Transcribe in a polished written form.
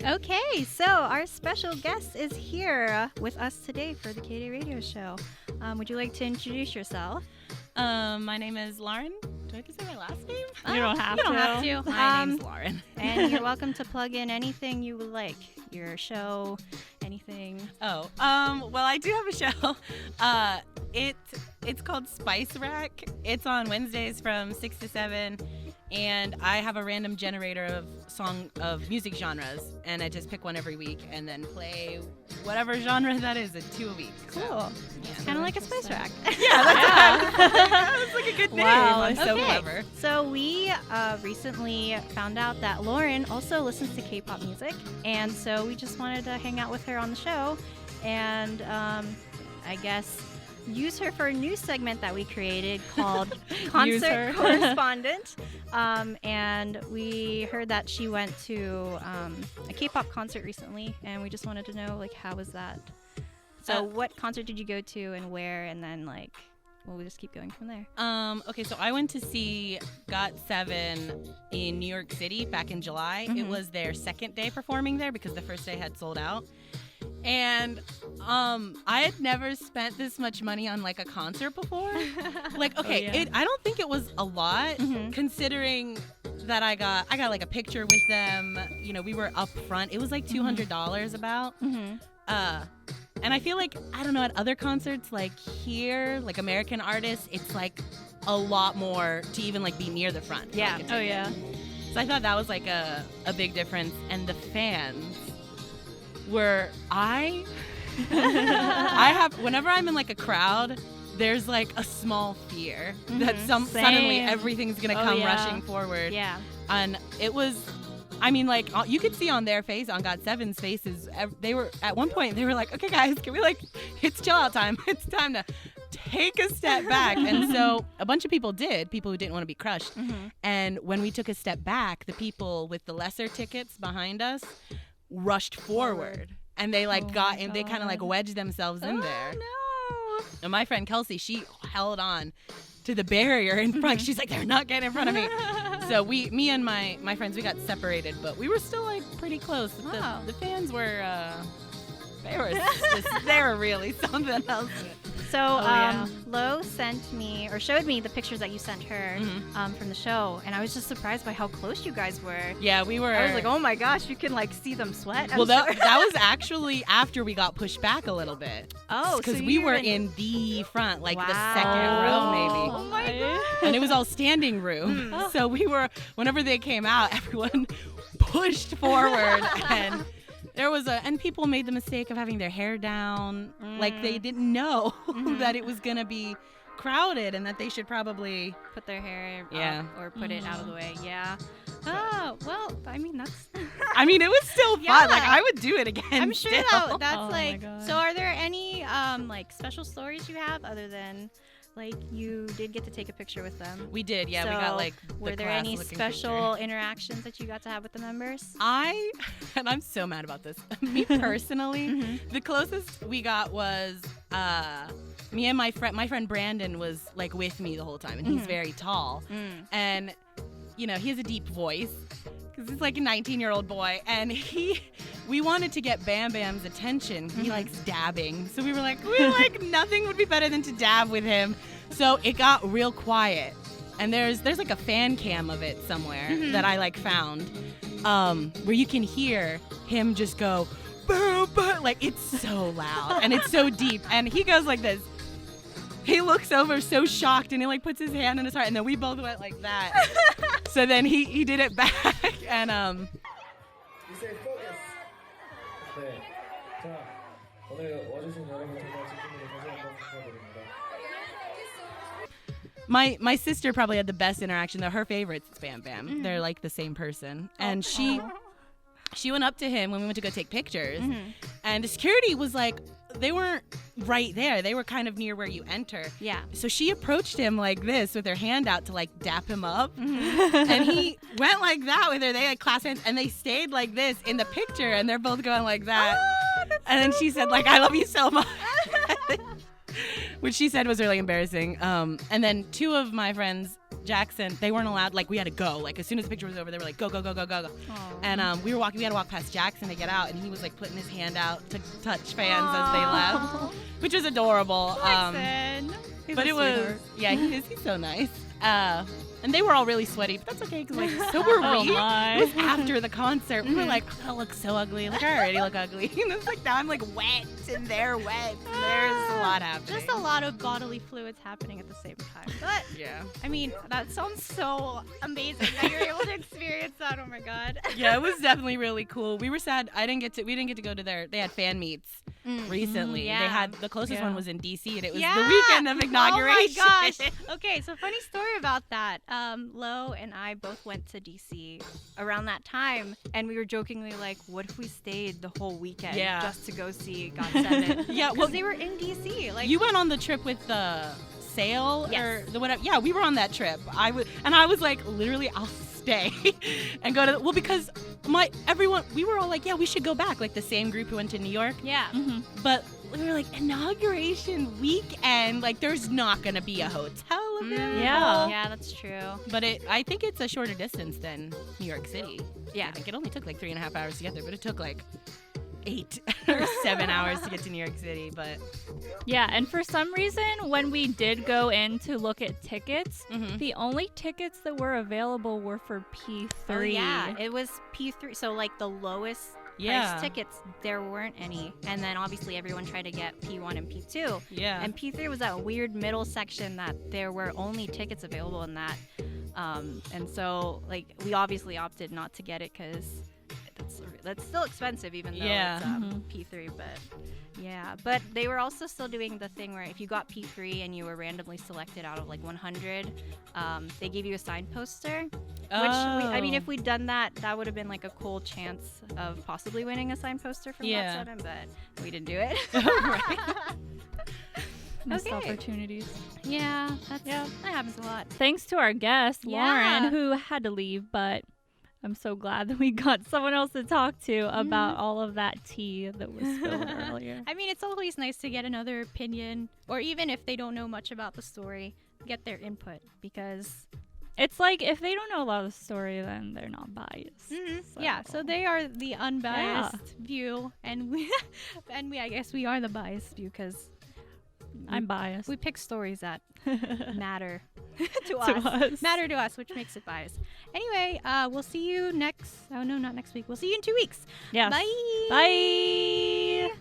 Okay, so our special guest is here with us today for the K-Day Radio Show. Would you like to introduce yourself? My name is Lauren. Do I have to say my last name? You don't have You to. don't have to. My name's Lauren. And you're welcome to plug in anything you would like. Your show, anything. Well, I do have a show. It's called Spice Rack. It's on Wednesdays from 6 to 7. And I have a random generator of music genres, and I just pick one every week and then play whatever genre that is, 2 a week. Cool. So, It's kind of like a spice rack. That's like a good name. Wow, I'm so okay. clever. So we recently found out that Lauren also listens to K-pop music, and so we just wanted to hang out with her on the show, and I guess use her for a new segment that we created called Concert Correspondent. And we heard that she went to a K-pop concert recently, and we just wanted to know, like, how was that? So what concert did you go to and where? And then, like, we'll just keep going from there. Okay, so I went to see GOT7 in New York City back in July. Mm-hmm. It was their second day performing there because the first day had sold out. And I had never spent this much money on like a concert before. Like, okay, Oh, yeah. I don't think it was a lot Mhm. considering that I got like a picture with them. You know, we were up front. It was like $200 about. Mm-hmm. And I feel like, I don't know, at other concerts like here, like American artists, it's like a lot more to even like be near the front. for, Yeah. like, a Oh ticket. yeah. So I thought that was like a big difference. And the fans were, I have, whenever I'm in like a crowd, there's like a small fear that suddenly Same. everything's gonna Oh, come yeah. rushing forward. Yeah. And it was, I mean, like, you could see on their face, on GOT7's faces, they were, at one point, they were like, okay, guys, can we, like, it's chill out time. It's time to take a step back. And so a bunch of people did, people who didn't want to be crushed. Mm-hmm. And when we took a step back, the people with the lesser tickets behind us rushed forward. And they, like, got in, they kind of, like, wedged themselves in there. No. And my friend Kelsey, she held on to the barrier in front. She's like, they're not getting in front of me. So me and my friends, we got separated, but we were still like pretty close. Wow. The fans were, they were really something else. So, yeah. Lo sent me, or showed me the pictures that you sent her Mhm. from the show, and I was just surprised by how close you guys were. Yeah, we were. I was like, oh my gosh, you can, like, see them sweat. I'm well, that sure. was actually after we got pushed back a little bit. Oh, because so we you're were in the front, like the Wow. second row maybe. Oh my god. And it was all standing room. So we were, whenever they came out, everyone pushed forward and there was and people made the mistake of having their hair down. Like they didn't know that it was going to be crowded and that they should probably. Put their hair Yeah. up or put it out of the way. Yeah. Oh, well, I mean, that's... I mean, it was still fun. Yeah. Like I would do it again. I'm sure still. that's Oh my like... God. So are there any, like, special stories you have other than, like, you did get to take a picture with them? We did, yeah. So, we got like. The were there any class-looking special picture. interactions that you got to have with the members? And I'm so mad about this. Me personally, the closest we got was me and my friend Brandon was like with me the whole time, and he's very tall, and you know he has a deep voice because he's like a 19-year-old boy, and we wanted to get Bam Bam's attention. He likes dabbing, so we were like nothing would be better than to dab with him. So it got real quiet. And there's like a fan cam of it somewhere that I like found, where you can hear him just go, boom, boom, like it's so loud and it's so deep. And he goes like this. He looks over so shocked and he like puts his hand in his heart, and then we both went like that. So then he did it back and 이제 focus. 네. 자, 오늘 와주신 여러분 정말 진심으로 다시 한번 축하드립니다. my sister probably had the best interaction though. Her favorites is Bam Bam. They're like the same person. And she went up to him when we went to go take pictures, and the security was like, they weren't right there. They were kind of near where you enter. Yeah. So she approached him like this with her hand out to like dap him up. And he went like that with her. They like clasped hands and they stayed like this in the picture, and they're both going like that. And then she said like, I love you so much. Which she said was really embarrassing. And then two of my friends Jackson, they weren't allowed, like we had to go. Like as soon as the picture was over, they were like, go. Aww. And we had to walk past Jackson to get out, and he was like putting his hand out to touch fans as they left, which was adorable. But it was, he's so nice. And they were all really sweaty, but that's okay, because like, so were we. My. It was after the concert. We were like, I look so ugly. Like, I already look ugly. And it's like, now I'm like wet, and they're wet. And there's a lot happening. Just a lot of bodily fluids happening at the same time. But, yeah. I mean, that sounds so amazing that you're able to experience that. Oh my God. Yeah, it was definitely really cool. We were sad. We didn't get to go to they had fan meets recently. yeah. They had, the closest one was in DC, and it was Yeah. the weekend of inauguration. Oh my gosh. Okay, so funny story about that. Lo and I both went to DC around that time, and we were jokingly like, what if we stayed the whole weekend just to go see GOT7? Yeah, because they were in DC. Like, you went on the trip with the Sail Yes. or the whatever. Yeah, we were on that trip. I was like, literally, I'll stay and go to because we were all like, yeah, we should go back. Like the same group who went to New York. yeah. But we were like, inauguration weekend, like there's not gonna be a hotel available. Yeah, that's true. But I think it's a shorter distance than New York City. Yeah. I think it only took like 3.5 hours to get there, but it took like 8 or 7 hours to get to New York City. But Yeah, and for some reason, when we did go in to look at tickets, the only tickets that were available were for P3. Oh, yeah, it was P3. So like the lowest price tickets, there weren't any. And then obviously everyone tried to get P1 and P2. yeah. And P3 was that weird middle section that there were only tickets available in that. And so like we obviously opted not to get it because that's still expensive, even though it's P3. But yeah, but they were also still doing the thing where if you got P3 and you were randomly selected out of like 100, they gave you a signed poster. I mean, if we'd done that, that would have been like a cool chance of possibly winning a signed poster from GOT7, but we didn't do it. Missed Okay. opportunities. Yeah, that happens a lot. Thanks to our guest, Yeah. Lauren, who had to leave, but I'm so glad that we got someone else to talk to about all of that tea that was spilled earlier. I mean, it's always nice to get another opinion, or even if they don't know much about the story, get their input, because It's like if they don't know a lot of the story, then they're not biased. so they are the unbiased view, and we I guess we are the biased view because I'm biased. we pick stories that matter to us. matter to us, which makes it biased. Anyway, we'll see you not next week. We'll see you in 2 weeks. Yes. Bye. Bye.